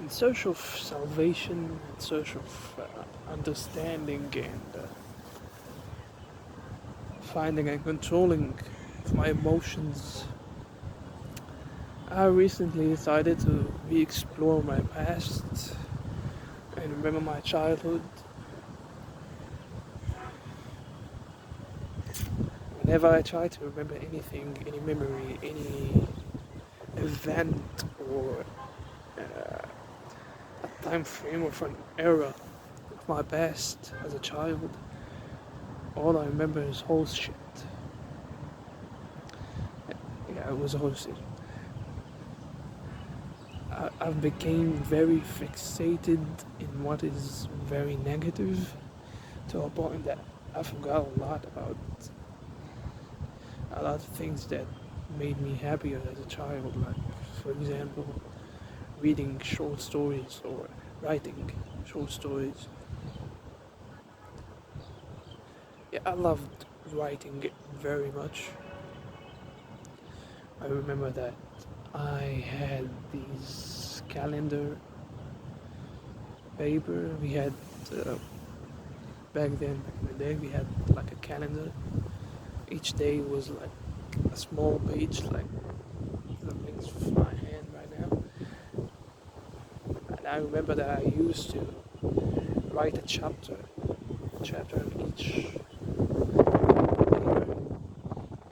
in search of salvation, in search of understanding and finding and controlling my emotions. I recently decided to re-explore my past and remember my childhood. Whenever I try to remember anything, any memory, any event, or a time frame of an era of my past as a child, all I remember is horse shit. Yeah, it was horse shit. I've became very fixated in what is very negative to a point that I forgot a lot of things that made me happier as a child. Like, for example, reading short stories or writing short stories. Yeah, I loved writing it very much. I remember that I had these calendar paper. We had uh, back in the day, we had like a calendar. Each day was like a small page, like the length of my hand right now. And I remember that I used to write a chapter in each paper,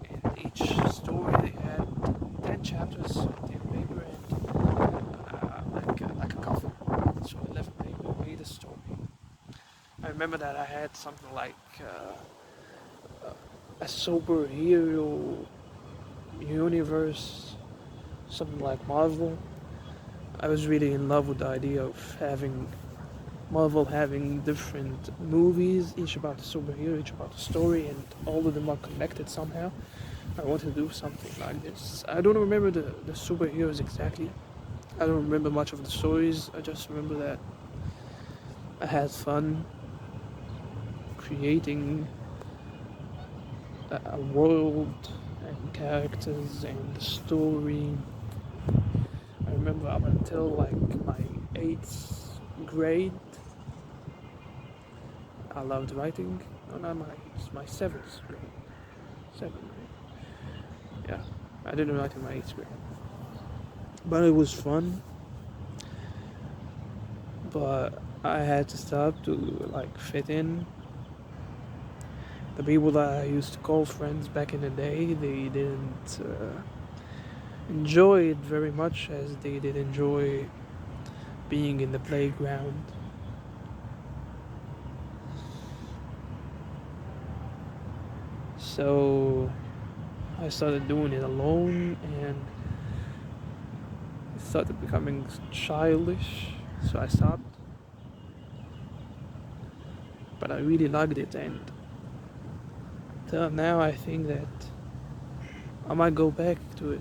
and each story they had 10 chapters, 10 paper, and like a cover. So 11 paper made a story. I remember that I had something like a superhero universe, something like Marvel. I was really in love with the idea of having Marvel having different movies, each about a superhero, each about a story, and all of them are connected somehow. I wanted to do something like this. I don't remember the superheroes exactly. I don't remember much of the stories. I just remember that I had fun creating a world and characters and the story. I remember up until like my 8th grade, I loved writing. No, not my 7th grade. 7th grade. Yeah, I didn't write in my 8th grade, but it was fun. But I had to stop to like fit in. The people that I used to call friends back in the day, they didn't enjoy it very much as they did enjoy being in the playground. So I started doing it alone and it started becoming childish. So I stopped. But I really liked it, and till now I think that I might go back to it.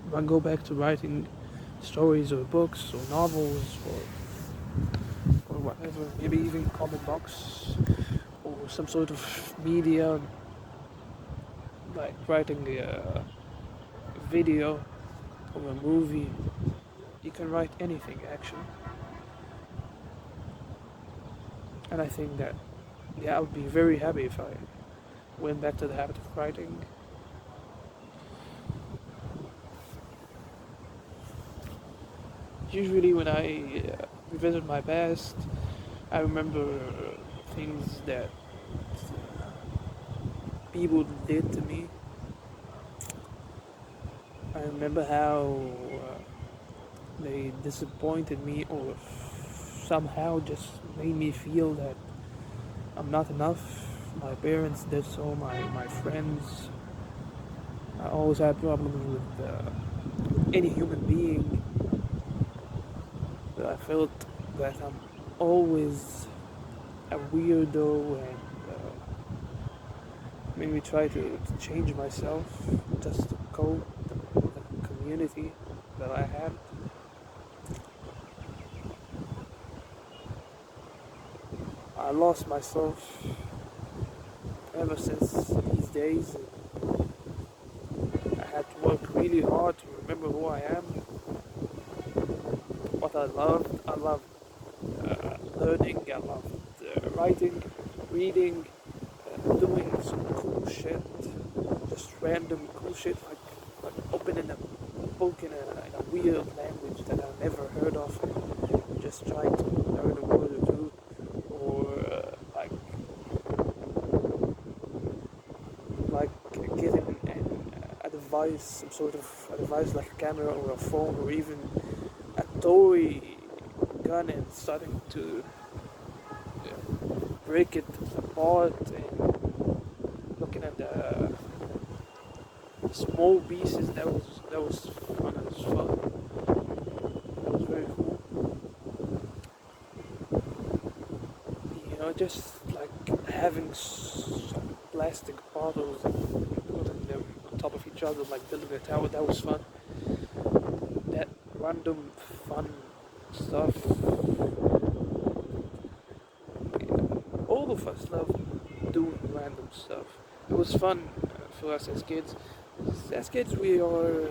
I might go back to writing stories or books or novels or whatever, maybe even comic books or some sort of media, like writing a video or a movie. You can write anything actually, and I think that yeah, I would be very happy if I went back to the habit of writing. Usually, when I revisit my past, I remember things that people did to me. I remember how they disappointed me or somehow just made me feel that I'm not enough. My parents did so, my friends. I always had problems with any human being. But I felt that I'm always a weirdo and made me try to change myself just to cope with the community that I had. I lost myself ever since these days. I had to work really hard to remember who I am. what I loved. I loved learning. I loved writing, reading, doing some cool shit, just random cool shit like opening a book in a weird language that I never heard of, just trying to learn a word or two, or like getting a device, some sort of a device like a camera or a phone or even a toy gun and starting to break it apart and looking at the small pieces. That was fun as fuck. That was very cool. Just like having some plastic bottles and putting them on top of each other, like building a tower. That was fun. That random fun stuff. All of us love doing random stuff. It was fun for us as kids. As kids, we are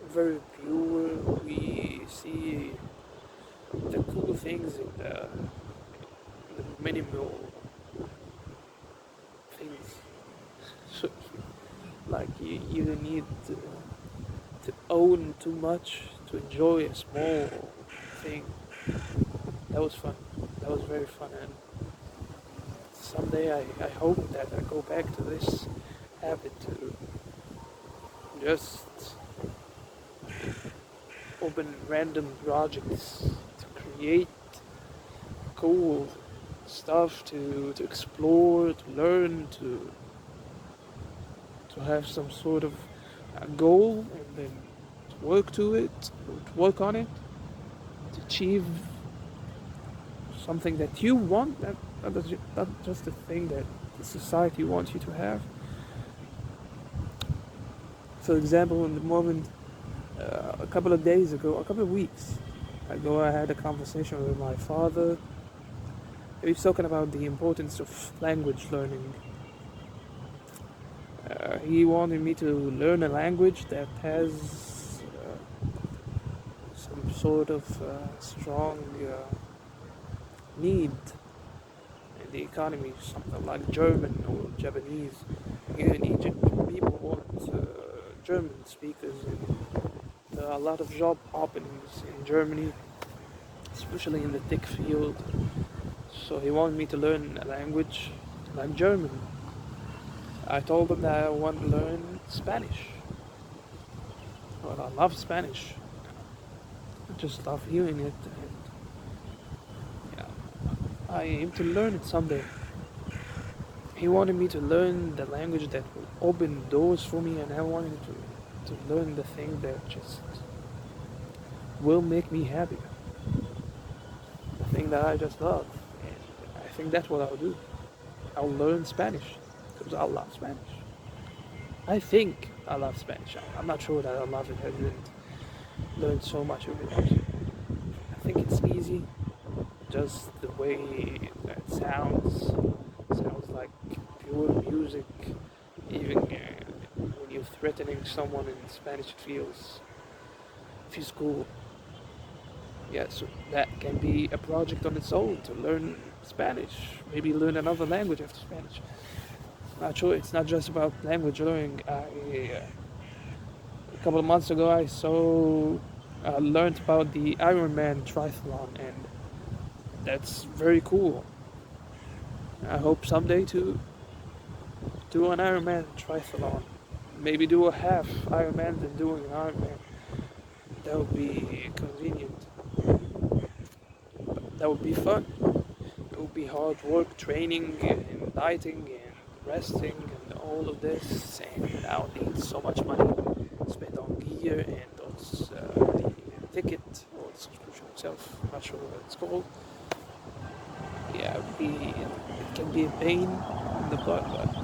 very pure. We see the cool things in the minimal things. So, like you don't need to own too much to enjoy a small thing. That was fun. That was very fun, and someday I hope that I go back to this habit to just open random projects to create cool stuff, to explore, to learn, to have some sort of goal and then to work to it, to work on it, to achieve something that you want, not just a thing that the society wants you to have. For example, in the moment, a couple of days ago, a couple of weeks ago, I had a conversation with my father. He was talking about the importance of language learning. He wanted me to learn a language that has some sort of strong need in the economy, something like German or Japanese. Here in Egypt, people want German speakers, and there are a lot of job openings in Germany, especially in the tech field. So he wanted me to learn a language like German. I told him that I want to learn Spanish. Well, I love Spanish. I just love hearing it, and yeah, I aim to learn it someday. He wanted me to learn the language that will open doors for me, and I wanted to learn the thing that just will make me happy. The thing that I just love. And I think that's what I'll do. I'll learn Spanish because I love Spanish. I think I love Spanish. I'm not sure that I love it. I didn't learn so much of it. I think it's easy. Just the way it sounds like pure music. Even when you're threatening someone in Spanish, it feels cool. Yeah, so that can be a project on its own to learn Spanish. Maybe learn another language after Spanish. Not sure. It's not just about language learning. A couple of months ago, I learned about the Ironman triathlon, and that's very cool. I hope someday to do an Ironman triathlon. Maybe do a half Ironman than doing an Ironman. That would be convenient. That would be fun. It would be hard work, training and dieting and resting and all of this, and I'll need so much money spent on gear and on the ticket or the subscription itself. I'm not sure what it's called. Yeah, it can be a pain in the butt, but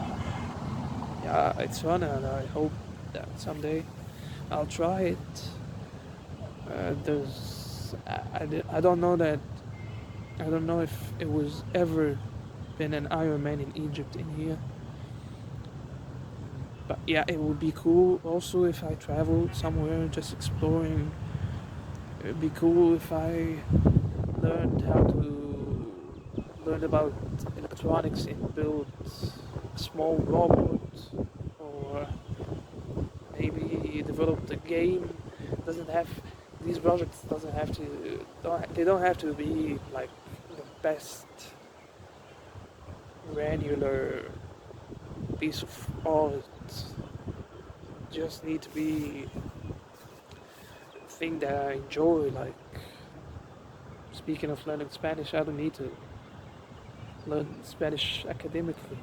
yeah, it's fun, and I hope that someday I'll try it. I don't know that I don't know if it was ever been an Ironman in Egypt in here. But yeah, it would be cool also if I traveled somewhere just exploring It'd be cool if I learned about electronics and built a small robot, or maybe developed a game. Doesn't have These projects doesn't have to they don't have to be like the best granular piece of art. Just need to be a thing that I enjoy. Like, speaking of learning Spanish, I don't need to learn Spanish academically,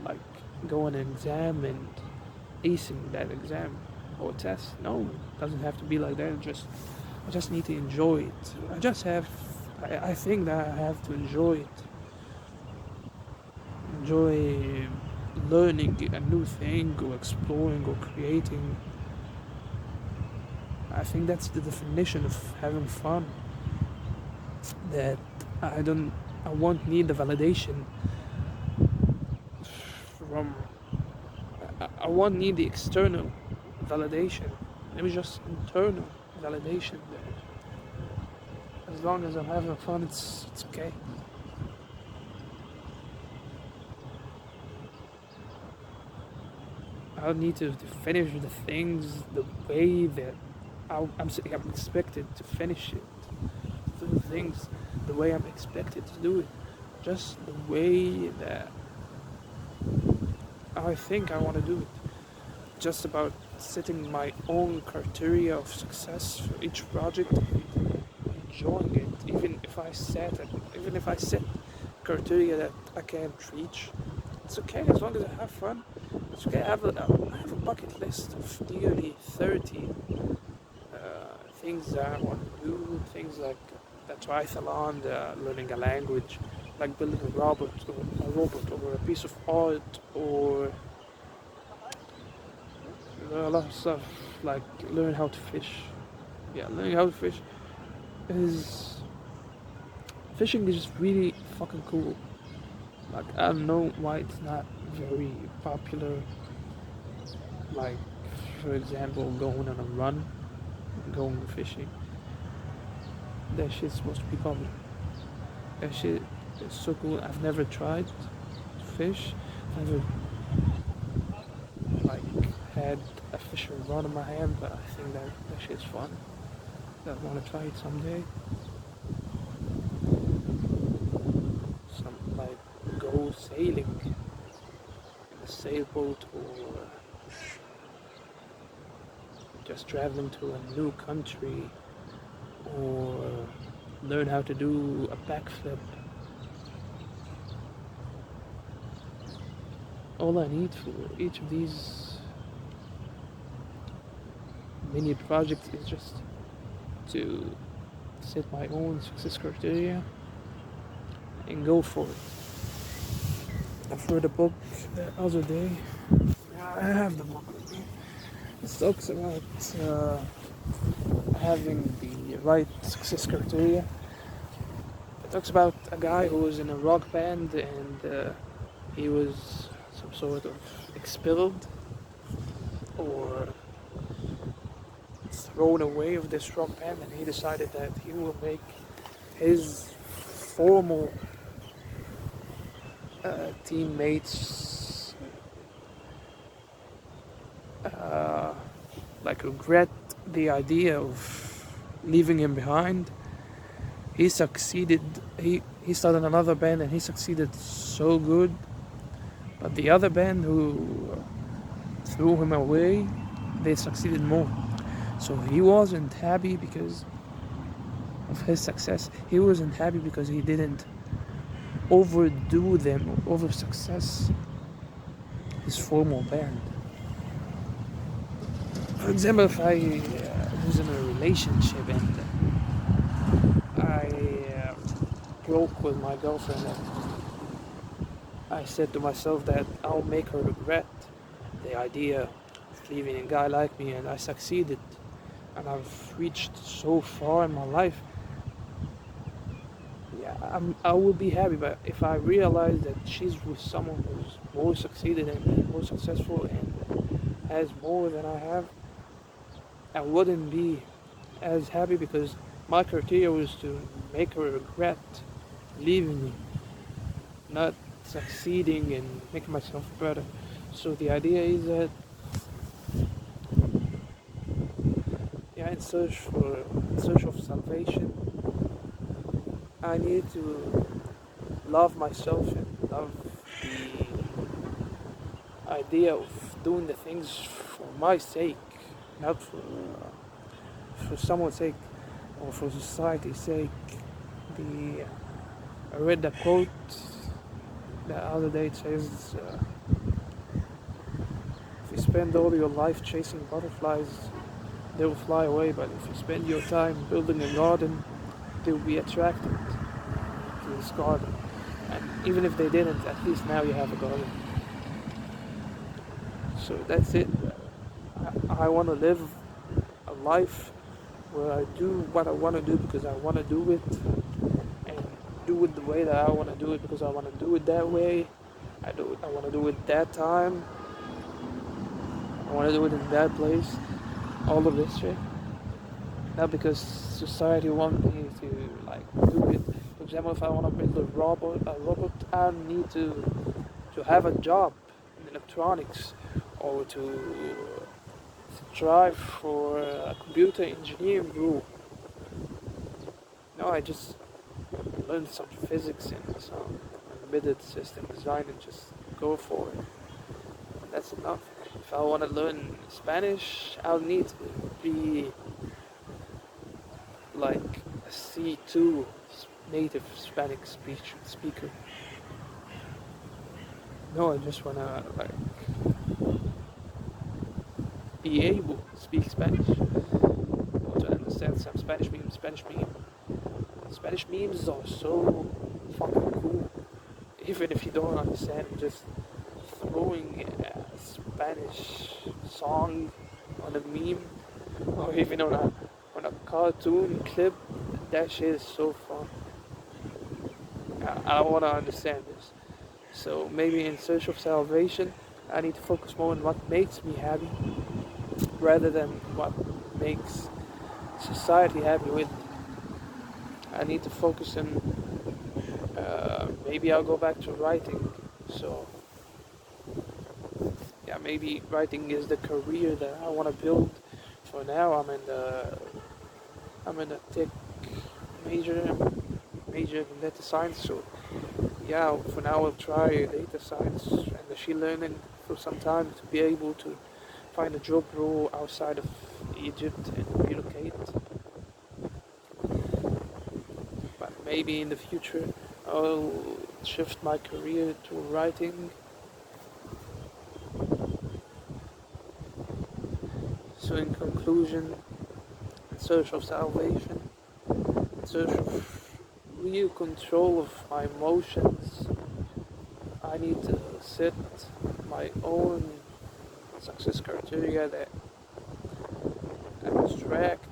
like go on an exam and acing that exam or test. No, it doesn't have to be like that. I just need to enjoy it. I think that I have to enjoy it. Enjoy learning a new thing or exploring or creating. I think that's the definition of having fun. That I don't I won't need the validation from I won't need the external validation. Maybe just internal validation. As long as I'm having fun, it's okay. I don't need to finish the things the way that I'm expected to finish it. Do things the way I'm expected to do it. Just the way that I think I want to do it. Just about setting my own criteria of success for each project and enjoying it. Even if I set criteria that I can't reach, it's okay as long as I have fun. It's okay. I have a bucket list of nearly 30 things that I want to do. Things like the triathlon, learning a language, like building a robot or a piece of art, or a lot of stuff like learn how to fish. Yeah, learning how to fish is fishing is just really fucking cool. Like, I don't know why it's not very popular. Like, for example, going on a run, going fishing. That shit's supposed to be popular. That shit is so cool. I've never tried to fish. I've never like had a fish rod in my hand, but I think that shit's fun. I want to try it someday. Some like go sailing in a sailboat, or just traveling to a new country, or learn how to do a backflip. All I need for each of these mini projects is just to set my own success criteria and go for it. I've read a book the other day. I have the book with me. It talks about having the right success criteria. It talks about a guy who was in a rock band, and he was some sort of expelled or thrown away of this rock band, and he decided that he will make his former teammates like regret the idea of leaving him behind. He succeeded. He started another band and he succeeded so good, but the other band who threw him away, they succeeded more. So he wasn't happy because of his success. He wasn't happy because he didn't overdo them or over success his former band. For example, if I was in a relationship and I broke with my girlfriend, and I said to myself that I'll make her regret the idea of leaving a guy like me, and I succeeded, and I've reached so far in my life. Yeah, I will be happy, but if I realize that she's with someone who's more succeeded and more successful and has more than I have, I wouldn't be as happy, because My criteria was to make her regret leaving me, not succeeding and making myself better. So the idea is that, yeah, in search of salvation, I need to love myself and love the idea of doing the things for my sake, not for someone's sake or for society's sake. The I read the quote the other day. It says, "If you spend all your life chasing butterflies, they will fly away. But if you spend your time building a garden, they will be attracted to this garden. And even if they didn't, at least now you have a garden." So that's it. I want to live a life where I do what I want to do because I want to do it, and do it the way that I want to do it because I want to do it that way. I want to do it that time. I want to do it in that place. All of this shit. Not because society wants me to like do it. For example, if I want to build a robot, I need to have a job in electronics, or to strive for a computer engineering role. No, I just learned some physics and some embedded system design and just go for it. And that's enough. If I want to learn Spanish, I'll need to be like a C2 native Spanish speaker. No, I just want to like be able to speak Spanish or to understand some Spanish memes. Spanish memes are so fucking cool. Even if you don't understand, just throwing a Spanish song on a meme or even on a cartoon clip, that shit is so fun. I want to understand this. So maybe in search of salvation, I need to focus more on what makes me happy rather than what makes society happy with. I need to focus on, maybe I'll go back to writing. So yeah, maybe writing is the career that I want to build. For now, I'm in a tech major, major in data science. So yeah, for now I'll try data science and machine learning for some time to be able to find a job role outside of Egypt and relocate. But maybe in the future I'll shift my career to writing. So in conclusion, in search of salvation, in search of real control of my emotions, I need to set my own success criteria that abstract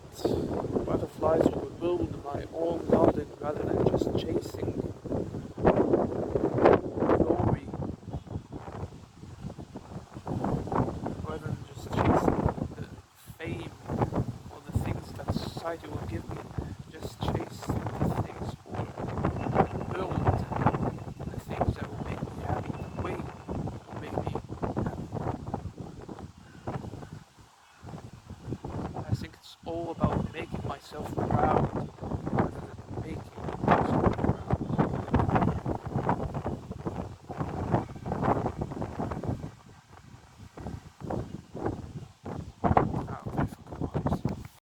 butterflies will build my own garden rather than just chasing glory, rather than just chasing the fame or the things that society will give me. Just chase the things or build the things that will make me happy, the way will make me happy. I think it's all about making myself proud